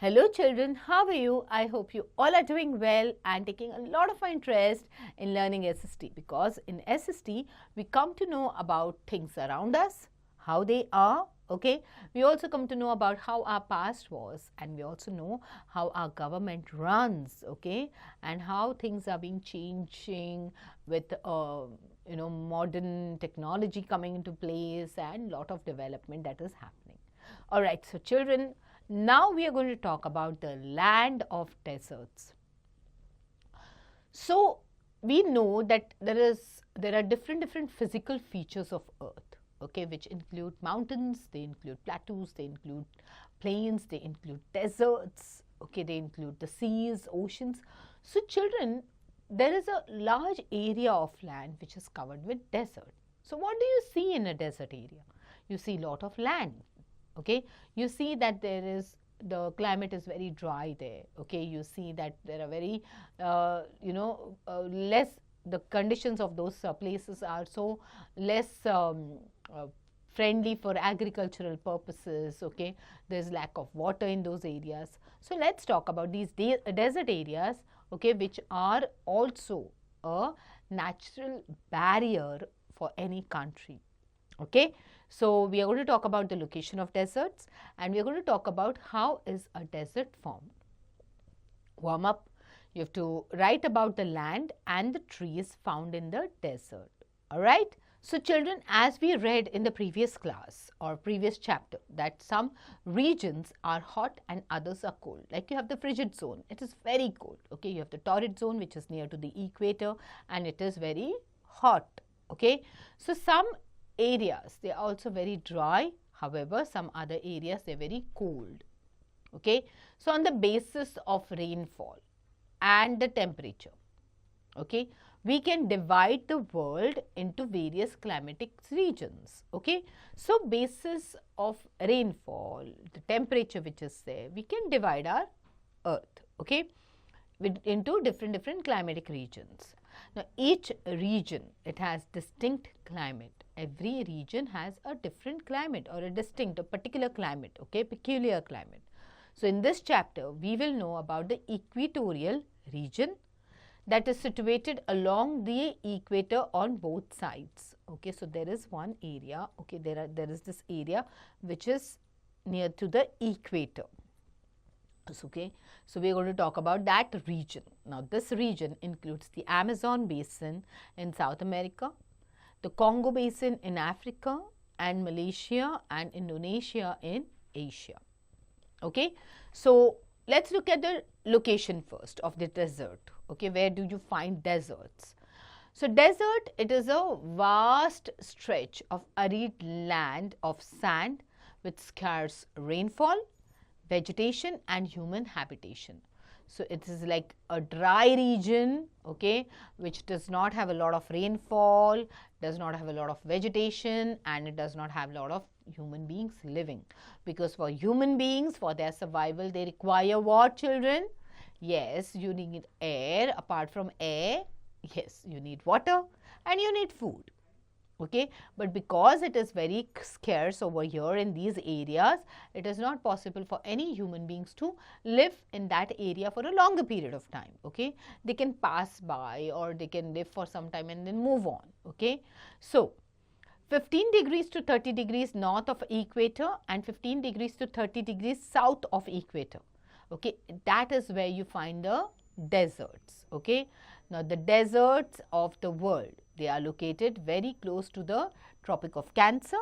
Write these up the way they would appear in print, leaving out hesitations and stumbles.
Hello children, how are you? I hope you all are doing well and taking a lot of interest in learning SST, because in SST we come to know about things around us, how they are, okay? We also come to know about how our past was, and we also know how our government runs, okay? And how things are being changing with modern technology coming into place and lot of development that is happening. All right, so children, now we are going to talk about the land of deserts. So we know that there are different physical features of Earth, okay, which include mountains, they include plateaus, they include plains, they include deserts, okay, they include the seas, oceans. So children, there is a large area of land which is covered with desert. So what do you see in a desert area? You see a lot of land. Okay, you see that the climate is very dry there. Okay, you see that there are very less, the conditions of those places are so less friendly for agricultural purposes. Okay, there's lack of water in those areas. So let's talk about these desert areas, okay, which are also a natural barrier for any country. Okay, so we are going to talk about the location of deserts, and we are going to talk about how is a desert formed. Warm up, you have to write about the land and the trees found in the desert. All right. So children, as we read in the previous class or previous chapter, that some regions are hot and others are cold. Like you have the frigid zone, it is very cold. Okay, you have the torrid zone, which is near to the equator, and it is very hot. Okay, so some areas, they are also very dry. However, some other areas, they are very cold. Okay, so on the basis of rainfall and the temperature, okay, we can divide the world into various climatic regions. Okay, so basis of rainfall, the temperature which is there, we can divide our earth, okay, into different climatic regions. Now each region, it has distinct climate. Every region has a different climate or a particular climate, okay, peculiar climate. So in this chapter, we will know about the equatorial region that is situated along the equator on both sides. Okay, so there is one area, okay, there is this area which is near to the equator. Okay, so we are going to talk about that region. Now this region includes the Amazon basin in South America, the Congo basin in Africa, and Malaysia and Indonesia in Asia. Okay, so let's look at the location first of the desert. Okay, where do you find deserts? So desert, it is a vast stretch of arid land of sand with scarce rainfall, vegetation and human habitation. So it is like a dry region, okay, which does not have a lot of rainfall, does not have a lot of vegetation, and it does not have a lot of human beings living. Because for human beings, for their survival, they require what, children? Yes, you need air. Apart from air, yes, you need water and you need food. Okay, but because it is very scarce over here in these areas, it is not possible for any human beings to live in that area for a longer period of time. Okay, they can pass by or they can live for some time and then move on. Okay, so 15 degrees to 30 degrees north of equator and 15 degrees to 30 degrees south of equator. Okay, that is where you find the deserts. Okay, now the deserts of the world, they are located very close to the Tropic of Cancer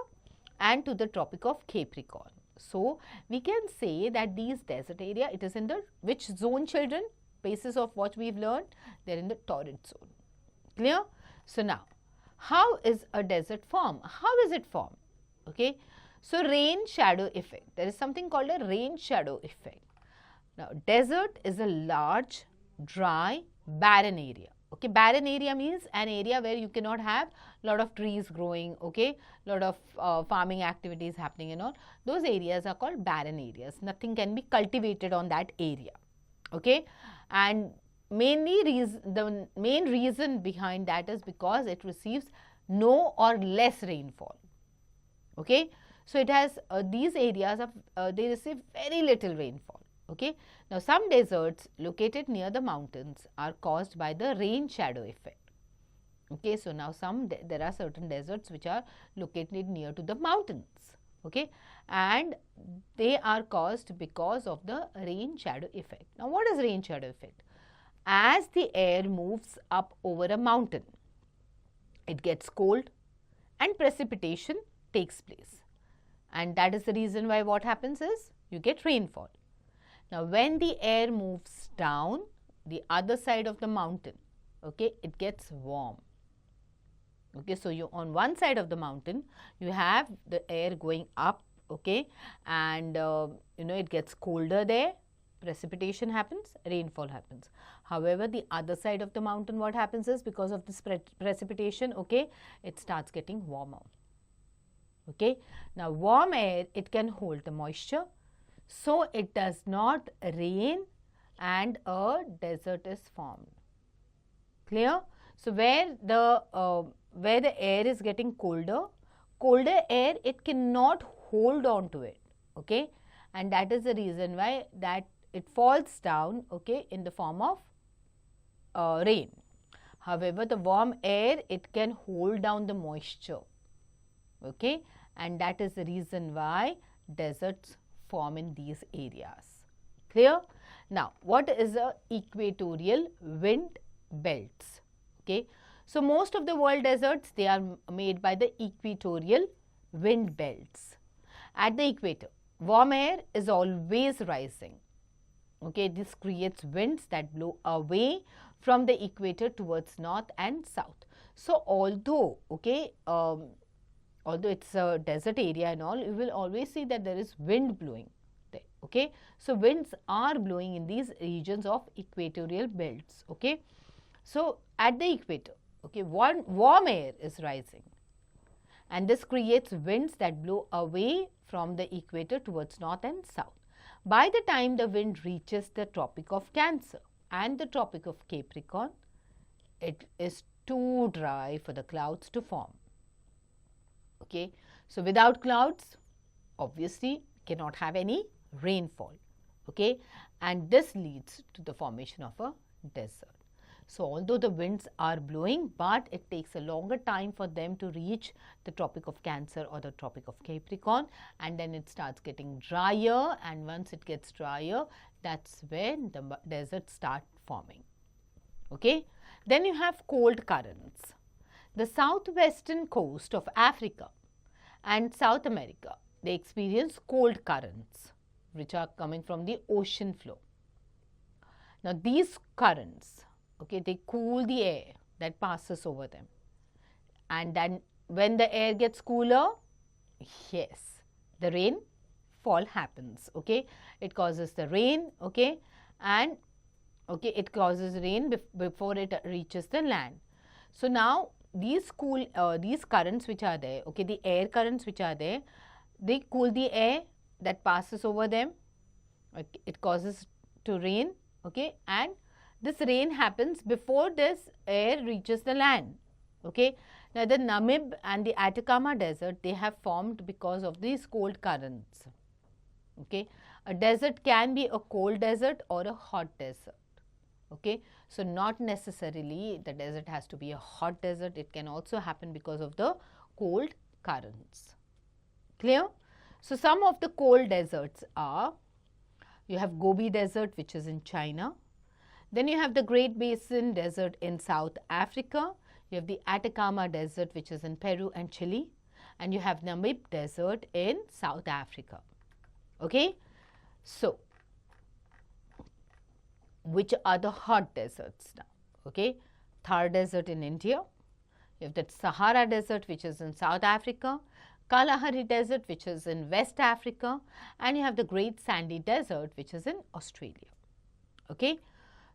and to the Tropic of Capricorn. So we can say that these desert area, it is in the which zone, children? Basis of what we've learned, they're in the torrid zone. Clear? So now, how is a desert formed? How is it formed? Okay, so rain shadow effect. There is something called a rain shadow effect. Now desert is a large, dry, barren area. Okay, barren area means an area where you cannot have lot of trees growing, okay, lot of farming activities happening and all. Those areas are called barren areas. Nothing can be cultivated on that area. Okay, and the main reason behind that is because it receives no or less rainfall. Okay, so it has these areas of they receive very little rainfall. Okay. Now, some deserts located near the mountains are caused by the rain shadow effect. Okay. So, now there are certain deserts which are located near to the mountains. Okay. And they are caused because of the rain shadow effect. Now, what is rain shadow effect? As the air moves up over a mountain, it gets cold and precipitation takes place. And that is the reason why what happens is you get rainfall. Now, when the air moves down the other side of the mountain, okay, it gets warm. Okay, so you on one side of the mountain, you have the air going up, okay, and it gets colder there, precipitation happens, rainfall happens. However, the other side of the mountain, what happens is because of this precipitation, okay, it starts getting warmer. Okay. Now, warm air, it can hold the moisture, so it does not rain and a desert is formed. Clear? So, where the air is getting colder air, it cannot hold on to it. Okay. And that is the reason why that it falls down, okay, in the form of rain. However, the warm air, it can hold down the moisture. Okay, and that is the reason why deserts form in these areas. Clear? Now, what is a equatorial wind belts? Okay, so most of the world deserts, they are made by the equatorial wind belts. At the equator, warm air is always rising. Okay, this creates winds that blow away from the equator towards north and south. So, although it's a desert area and all, you will always see that there is wind blowing there. Okay, so winds are blowing in these regions of equatorial belts. Okay, so at the equator, okay, warm air is rising, and this creates winds that blow away from the equator towards north and south. By the time the wind reaches the Tropic of Cancer and the Tropic of Capricorn, it is too dry for the clouds to form. Okay. So, without clouds, obviously cannot have any rainfall. Okay. And this leads to the formation of a desert. So, although the winds are blowing, but it takes a longer time for them to reach the Tropic of Cancer or the Tropic of Capricorn, and then it starts getting drier, and once it gets drier, that's when the deserts start forming. Okay. Then you have cold currents. The southwestern coast of Africa and South America, they experience cold currents which are coming from the ocean floor. Now, these currents, okay, they cool the air that passes over them, and then when the air gets cooler, yes, the rainfall happens. Okay, it causes the rain, okay, and okay, it causes rain before it reaches the land. So, now these currents which are there, okay, the air currents which are there, they cool the air that passes over them. Okay, it causes to rain, okay, and this rain happens before this air reaches the land. Okay. Now, the Namib and the Atacama desert, they have formed because of these cold currents. Okay. A desert can be a cold desert or a hot desert. Okay. So, not necessarily the desert has to be a hot desert, it can also happen because of the cold currents. Clear? So, some of the cold deserts are, you have Gobi Desert which is in China, then you have the Great Basin Desert in South Africa, you have the Atacama Desert which is in Peru and Chile, and you have Namib Desert in South Africa. Okay? So, which are the hot deserts now? Okay, Thar Desert in India, you have the Sahara Desert which is in South Africa, Kalahari Desert which is in West Africa, and you have the Great Sandy Desert which is in Australia. Okay.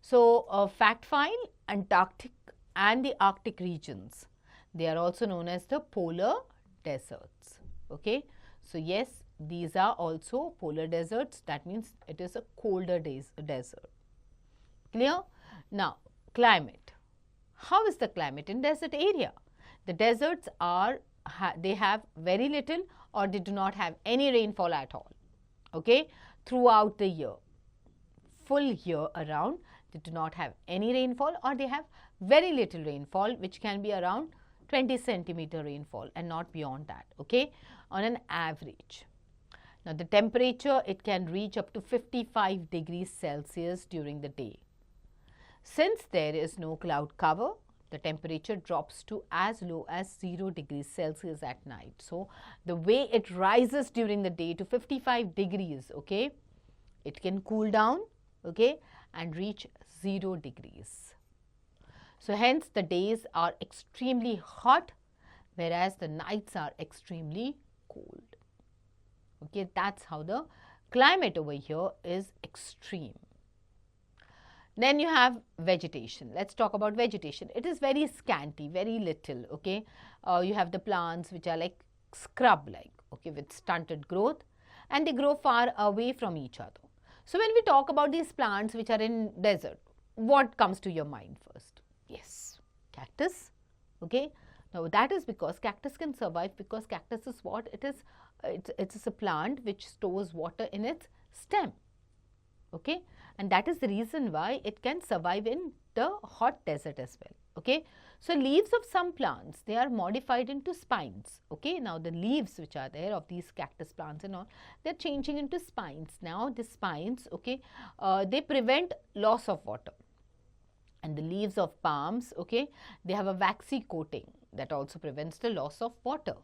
So, fact file, Antarctic and the Arctic regions, they are also known as the polar deserts. Okay. So, yes, these are also polar deserts, that means it is a colder desert. Clear? Now, climate. How is the climate in desert area? The deserts are, they have very little or they do not have any rainfall at all, okay, throughout the year. full year around. They do not have any rainfall, or they have very little rainfall, which can be around 20 centimeter rainfall and not beyond that, okay, on an average. Now, the temperature, it can reach up to 55 degrees Celsius during the day. Since there is no cloud cover, the temperature drops to as low as 0 degrees Celsius at night. So, the way it rises during the day to 55 degrees, okay, it can cool down, okay, and reach 0 degrees. So, hence the days are extremely hot, whereas the nights are extremely cold. Okay, that's how the climate over here is extreme. Then you have vegetation. Let's talk about vegetation. It is very scanty, very little, okay. You have the plants which are like scrub-like, okay, with stunted growth, and they grow far away from each other. So, when we talk about these plants which are in desert, what comes to your mind first? Yes, cactus, okay. Now, that is because cactus can survive, because cactus is what? It is, it's a plant which stores water in its stem, okay, and that is the reason why it can survive in the hot desert as well, okay. So, leaves of some plants, they are modified into spines, okay. Now, the leaves which are there of these cactus plants and all, they are changing into spines. Now, the spines, okay, they prevent loss of water. And the leaves of palms, okay, they have a waxy coating that also prevents the loss of water.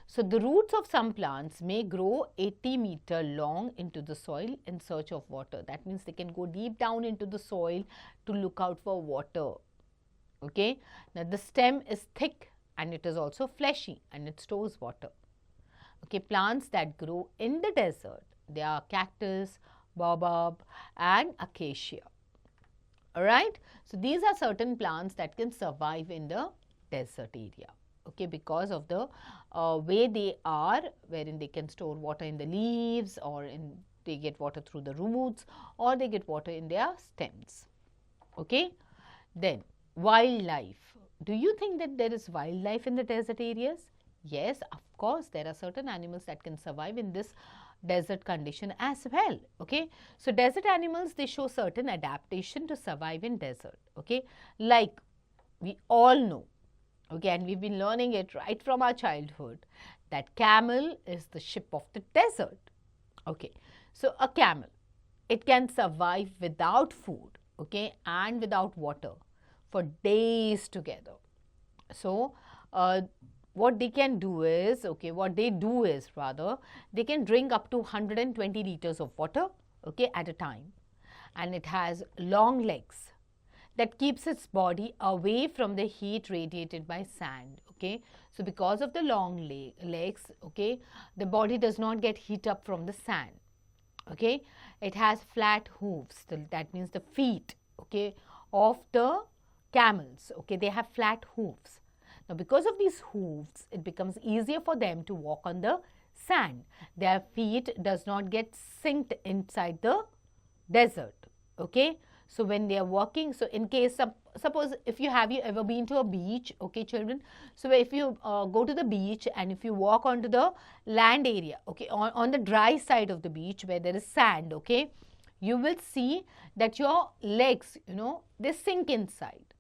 So, the roots of some plants may grow 80 meter long into the soil in search of water. That means they can go deep down into the soil to look out for water, okay. Now, the stem is thick and it is also fleshy and it stores water, okay. Plants that grow in the desert, they are cactus, baobab and acacia. Alright, so these are certain plants that can survive in the desert area, okay, because of the way they are, wherein they can store water in the leaves, or they get water through the roots, or they get water in their stems, okay. Then wildlife. Do you think that there is wildlife in the desert areas? Yes, of course, there are certain animals that can survive in this desert condition as well, okay. So, desert animals, they show certain adaptation to survive in desert, okay, like we all know, okay, and we've been learning it right from our childhood, that camel is the ship of the desert, okay. So, a camel, it can survive without food, okay, and without water for days together. So, what they can do is, okay, what they do is rather, they can drink up to 120 liters of water, okay, at a time, and it has long legs that keeps its body away from the heat radiated by sand, okay. So, because of the long legs, okay, the body does not get heat up from the sand, okay. It has flat hooves, that means the feet, okay, of the camels, okay, they have flat hooves. Now, because of these hooves, it becomes easier for them to walk on the sand. Their feet does not get sinked inside the desert, okay. So, when they are walking, so in case, suppose if you ever been to a beach, okay, children. So, if you go to the beach and if you walk onto the land area, okay, on the dry side of the beach where there is sand, okay, you will see that your legs, you know, they sink inside,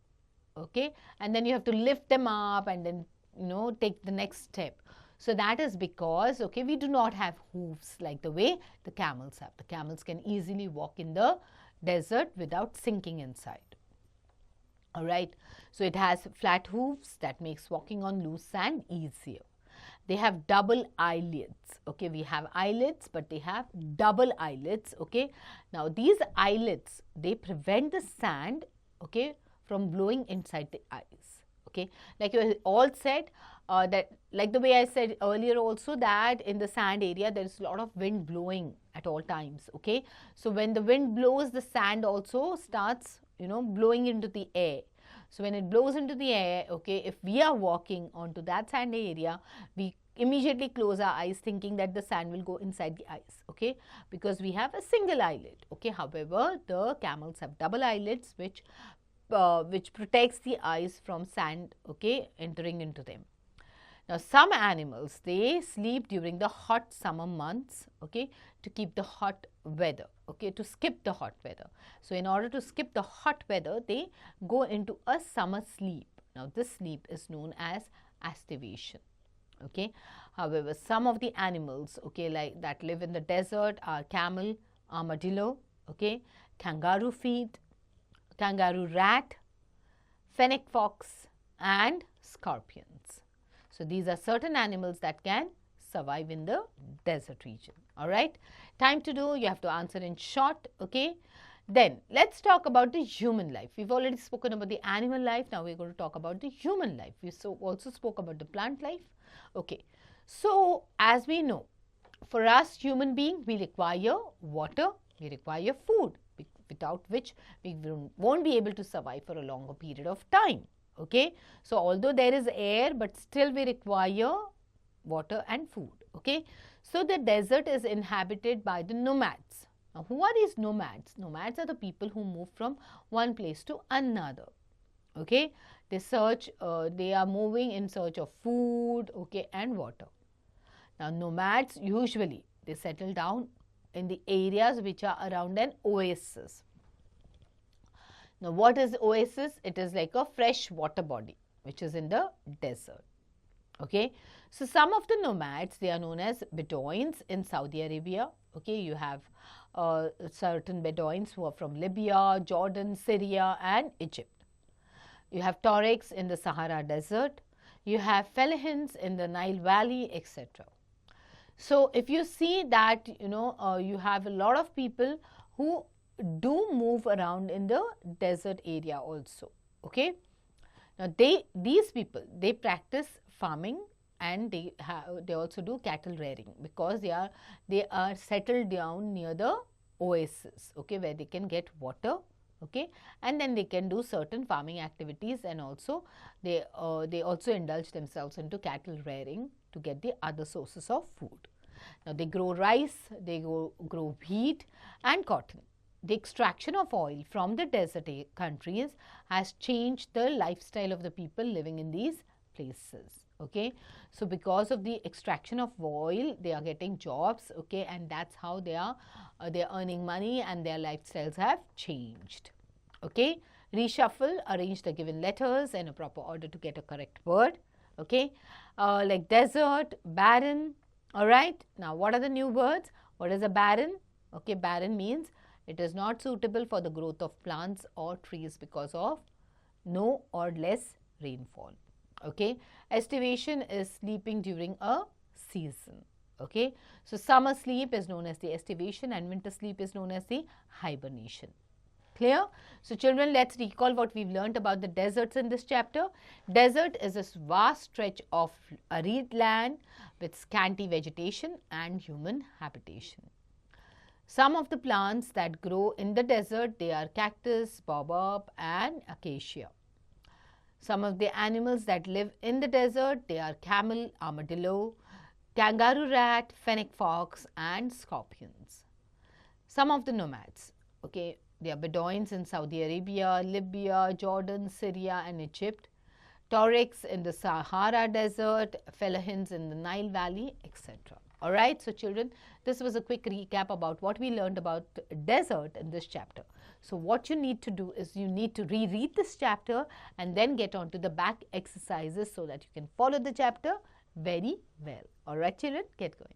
okay, and then you have to lift them up and then, you know, take the next step. So, that is because, okay, we do not have hooves like the way the camels have. The camels can easily walk in the desert without sinking inside. Alright, so it has flat hooves that makes walking on loose sand easier. They have double eyelids, okay, we have eyelids, but they have double eyelids, okay. Now, these eyelids, they prevent the sand, okay, from blowing inside the eyes, okay. Like you all said, that like the way I said earlier also, that in the sand area there is a lot of wind blowing at all times, okay. So, when the wind blows, the sand also starts, you know, blowing into the air. So, when it blows into the air, okay, if we are walking onto that sand area, we immediately close our eyes thinking that the sand will go inside the eyes, okay, because we have a single eyelid, okay. However, the camels have double eyelids which protects the eyes from sand, okay, entering into them. Now, some animals, they sleep during the hot summer months, okay, to keep the hot weather, okay, to skip the hot weather. So, in order to skip the hot weather, they go into a summer sleep. Now, this sleep is known as aestivation, okay. However, some of the animals, okay, like that live in the desert are camel, armadillo, okay, kangaroo feet, kangaroo rat, fennec fox and scorpions. So, these are certain animals that can survive in the desert region. All right. Time to do, you have to answer in short. Okay. Then, let's talk about the human life. We've already spoken about the animal life. Now, we're going to talk about the human life. We also spoke about the plant life. Okay. So, as we know, for us human beings, we require water, we require food, without which we won't be able to survive for a longer period of time. Okay. So, although there is air, but still we require water and food. Okay. So, the desert is inhabited by the nomads. Now, who are these nomads? Nomads are the people who move from one place to another. Okay. They search, they are moving in search of food, okay, and water. Now, nomads usually, they settle down in the areas which are around an oasis. Now, what is oasis? It is like a fresh water body which is in the desert. Okay. So, some of the nomads, they are known as Bedouins in Saudi Arabia. Okay. You have certain Bedouins who are from Libya, Jordan, Syria and Egypt. You have Tuaregs in the Sahara Desert. You have Fellahians in the Nile Valley, etc. So, if you see that, you have a lot of people who do move around in the desert area also. Okay. Now, these people, they practice farming and they also do cattle rearing because they are settled down near the oasis, okay, where they can get water, okay, and then they can do certain farming activities, and also they also indulge themselves into cattle rearing to get the other sources of food. Now, they grow rice, they grow wheat and cotton. The extraction of oil from the desert countries has changed the lifestyle of the people living in these places. Okay. So, because of the extraction of oil, they are getting jobs, okay, and that's how they are earning money and their lifestyles have changed. Okay. Reshuffle, arrange the given letters in a proper order to get a correct word. Okay. Like desert, barren. All right. Now, what are the new words? What is a barren? Okay. Barren means it is not suitable for the growth of plants or trees because of no or less rainfall. Okay. Aestivation is sleeping during a season. Okay. So, summer sleep is known as the aestivation and winter sleep is known as the hibernation. Clear? So, children, let's recall what we've learnt about the deserts in this chapter. Desert is a vast stretch of arid land with scanty vegetation and human habitation. Some of the plants that grow in the desert, they are cactus, baobab and acacia. Some of the animals that live in the desert, they are camel, armadillo, kangaroo rat, fennec fox and scorpions. Some of the nomads, okay, they are Bedouins in Saudi Arabia, Libya, Jordan, Syria and Egypt, Tuaregs in the Sahara Desert, Fellahians in the Nile Valley, etc. Alright, so children, this was a quick recap about what we learned about desert in this chapter. So, what you need to do is you need to reread this chapter and then get on to the back exercises so that you can follow the chapter very well. Alright children, get going.